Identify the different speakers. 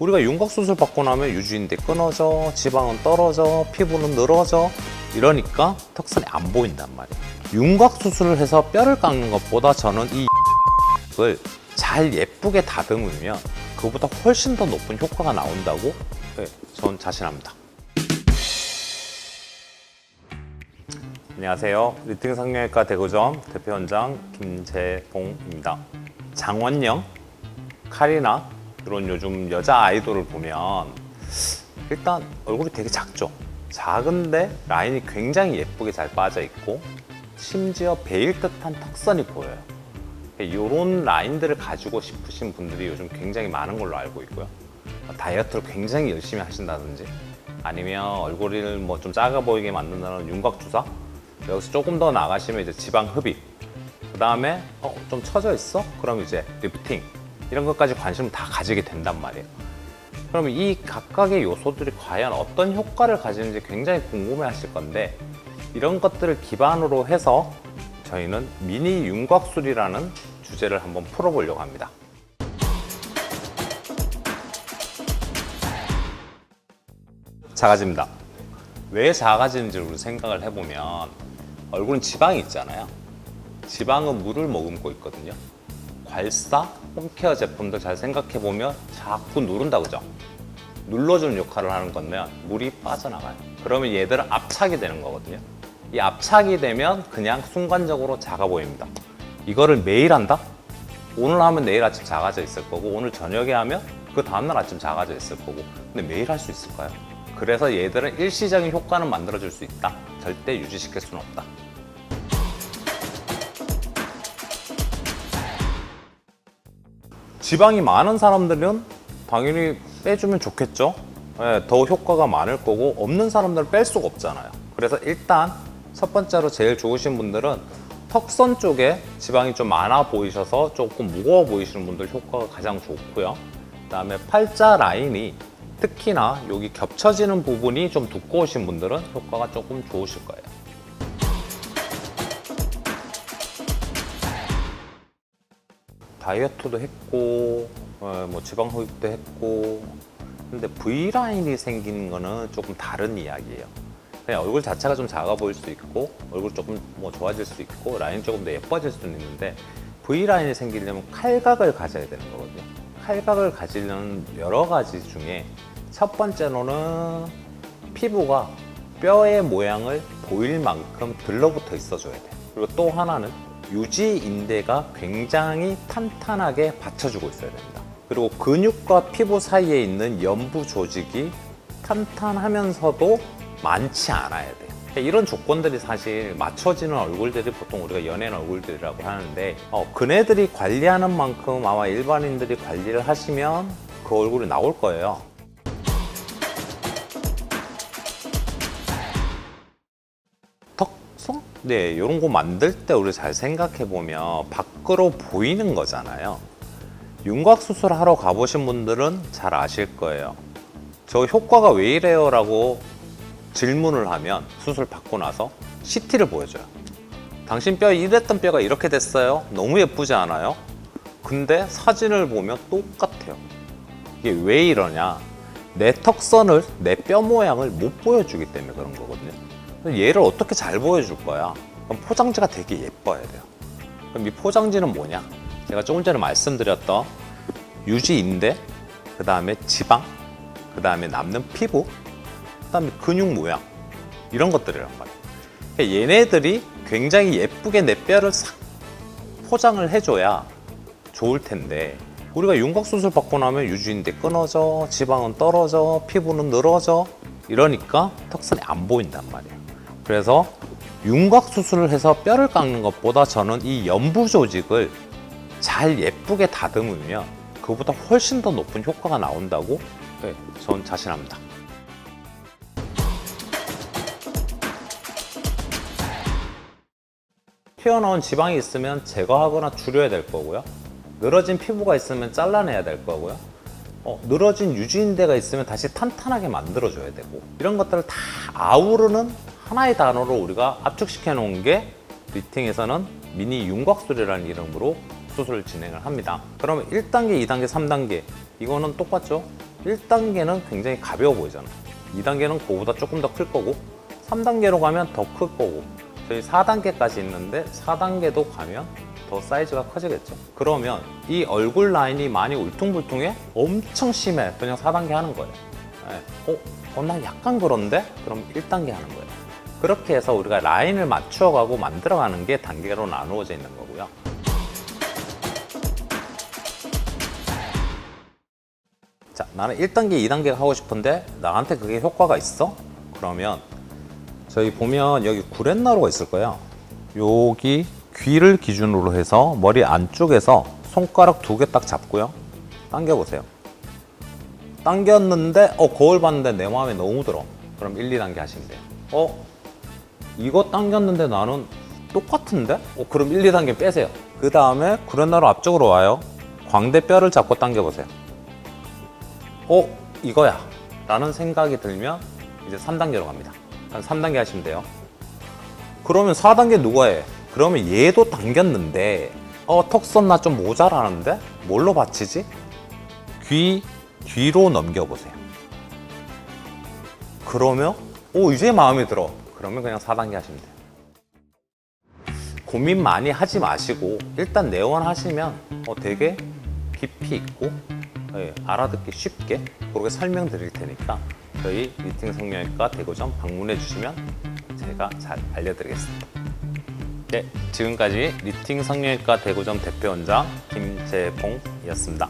Speaker 1: 우리가 윤곽수술 받고 나면 유지인대 끊어져, 지방은 떨어져, 피부는 늘어져 이러니까 턱선이 안 보인단 말이에요. 윤곽수술을 해서 뼈를 깎는 것보다 저는 이를 잘 예쁘게 다듬으면 그보다 훨씬 더 높은 효과가 나온다고 전 자신합니다. 안녕하세요. 리팅 성형외과 대구점 대표원장 김재봉입니다. 장원영, 카리나 이런 요즘 여자 아이돌을 보면 일단 얼굴이 되게 작죠. 작은데 라인이 굉장히 예쁘게 잘 빠져 있고 심지어 베일 듯한 턱선이 보여요. 이런 라인들을 가지고 싶으신 분들이 요즘 굉장히 많은 걸로 알고 있고요. 다이어트를 굉장히 열심히 하신다든지 아니면 얼굴을 뭐 좀 작아 보이게 만든다는 윤곽주사, 여기서 조금 더 나가시면 이제 지방 흡입, 그 다음에 좀 처져 있어? 그럼 이제 리프팅, 이런 것까지 관심을 다 가지게 된단 말이에요. 그러면 이 각각의 요소들이 과연 어떤 효과를 가지는지 굉장히 궁금해 하실 건데, 이런 것들을 기반으로 해서 저희는 미니 윤곽술이라는 주제를 한번 풀어보려고 합니다. 작아집니다. 왜 작아지는지를 우리 생각을 해보면 얼굴은 지방이 있잖아요. 지방은 물을 머금고 있거든요. 괄사, 홈케어 제품들 잘 생각해보면 자꾸 누른다, 그죠? 눌러주는 역할을 하는 건데 물이 빠져나가요. 그러면 얘들은 압착이 되는 거거든요. 이 압착이 되면 그냥 순간적으로 작아 보입니다. 이거를 매일 한다? 오늘 하면 내일 아침 작아져 있을 거고, 오늘 저녁에 하면 그 다음날 아침 작아져 있을 거고, 근데 매일 할 수 있을까요? 그래서 얘들은 일시적인 효과는 만들어줄 수 있다. 절대 유지시킬 수는 없다. 지방이 많은 사람들은 당연히 빼주면 좋겠죠. 더 효과가 많을 거고, 없는 사람들은 뺄 수가 없잖아요. 그래서 일단 첫 번째로 제일 좋으신 분들은 턱선 쪽에 지방이 좀 많아 보이셔서 조금 무거워 보이시는 분들 효과가 가장 좋고요. 그 다음에 팔자 라인이 특히나 여기 겹쳐지는 부분이 좀 두꺼우신 분들은 효과가 조금 좋으실 거예요. 다이어트도 했고 뭐 지방 흡입도 했고, 근데 V라인이 생기는 거는 조금 다른 이야기예요. 그냥 얼굴 자체가 좀 작아 보일 수 있고, 얼굴 조금 뭐 좋아질 수 있고, 라인이 조금 더 예뻐질 수는 있는데, V라인이 생기려면 칼각을 가져야 되는 거거든요. 칼각을 가지려는 여러 가지 중에 첫 번째로는 피부가 뼈의 모양을 보일 만큼 들러붙어 있어줘야 돼요. 그리고 또 하나는 유지인대가 굉장히 탄탄하게 받쳐주고 있어야 됩니다. 그리고 근육과 피부 사이에 있는 연부 조직이 탄탄하면서도 많지 않아야 돼요. 이런 조건들이 사실 맞춰지는 얼굴들이 보통 우리가 연예인 얼굴들이라고 하는데, 그네들이 관리하는 만큼 아마 일반인들이 관리를 하시면 그 얼굴이 나올 거예요. 턱선? 네, 이런 거 만들 때 우리 잘 생각해 보면 밖으로 보이는 거잖아요. 윤곽 수술하러 가보신 분들은 잘 아실 거예요. 저 효과가 왜 이래요? 라고 질문을 하면 수술 받고 나서 CT를 보여줘요. 당신 뼈 이랬던 뼈가 이렇게 됐어요. 너무 예쁘지 않아요? 근데 사진을 보면 똑같아요. 이게 왜 이러냐? 내 턱선을, 내 뼈 모양을 못 보여주기 때문에 그런 거거든요. 얘를 어떻게 잘 보여줄 거야? 그럼 포장지가 되게 예뻐야 돼요. 그럼 이 포장지는 뭐냐? 제가 조금 전에 말씀드렸던 유지인대, 그 다음에 지방, 그 다음에 남는 피부, 그 다음에 근육 모양, 이런 것들이란 말이에요. 그러니까 얘네들이 굉장히 예쁘게 내 뼈를 싹 포장을 해줘야 좋을 텐데, 우리가 윤곽수술 받고 나면 유지인대 끊어져, 지방은 떨어져, 피부는 늘어져 이러니까 턱선이 안 보인단 말이에요. 그래서 윤곽수술을 해서 뼈를 깎는 것보다 저는 이 연부 조직을 잘 예쁘게 다듬으면 그보다 훨씬 더 높은 효과가 나온다고 전 자신합니다. 튀어나온 지방이 있으면 제거하거나 줄여야 될 거고요. 늘어진 피부가 있으면 잘라내야 될 거고요. 늘어진 유지인대가 있으면 다시 탄탄하게 만들어줘야 되고, 이런 것들을 다 아우르는 하나의 단어로 우리가 압축시켜 놓은 게 리팅에서는 미니 윤곽술이라는 이름으로 수술을 진행을 합니다. 그러면 1단계, 2단계, 3단계 이거는 똑같죠? 1단계는 굉장히 가벼워 보이잖아요. 2단계는 그거보다 조금 더 클 거고 3단계로 가면 더 클 거고 저희 4단계까지 있는데 4단계도 가면 더 사이즈가 커지겠죠. 그러면 이 얼굴 라인이 많이 울퉁불퉁해? 엄청 심해. 그냥 4단계 하는 거예요. 네. 나 약간 그런데? 그럼 1단계 하는 거예요. 그렇게 해서 우리가 라인을 맞추어가고 만들어가는 게 단계로 나누어져 있는 거고요. 자, 나는 1단계, 2단계 하고 싶은데 나한테 그게 효과가 있어? 그러면 저희 보면 여기 구렛나루가 있을 거예요. 여기 귀를 기준으로 해서 머리 안쪽에서 손가락 2개 딱 잡고요. 당겨보세요. 당겼는데 거울 봤는데 내 마음에 너무 들어. 그럼 1, 2단계 하시면 돼요. 이거 당겼는데 나는 똑같은데? 그럼 1, 2단계 빼세요. 그 다음에 구렛나루 앞쪽으로 와요. 광대뼈를 잡고 당겨보세요. 이거야 라는 생각이 들면 이제 3단계로 갑니다. 3단계 하시면 돼요. 그러면 4단계 누가 해? 그러면 얘도 당겼는데 턱선 나 좀 모자라는데? 뭘로 받치지? 귀 뒤로 넘겨보세요. 그러면 이제 마음에 들어. 그러면 그냥 4단계 하시면 돼요. 고민 많이 하지 마시고 일단 내원하시면 되게 깊이 있고 알아듣기 쉽게 그렇게 설명드릴 테니까 저희 리팅 성형외과 대구점 방문해 주시면 제가 잘 알려드리겠습니다. 네, 지금까지 리팅 성형외과 대구점 대표원장 김재봉이었습니다.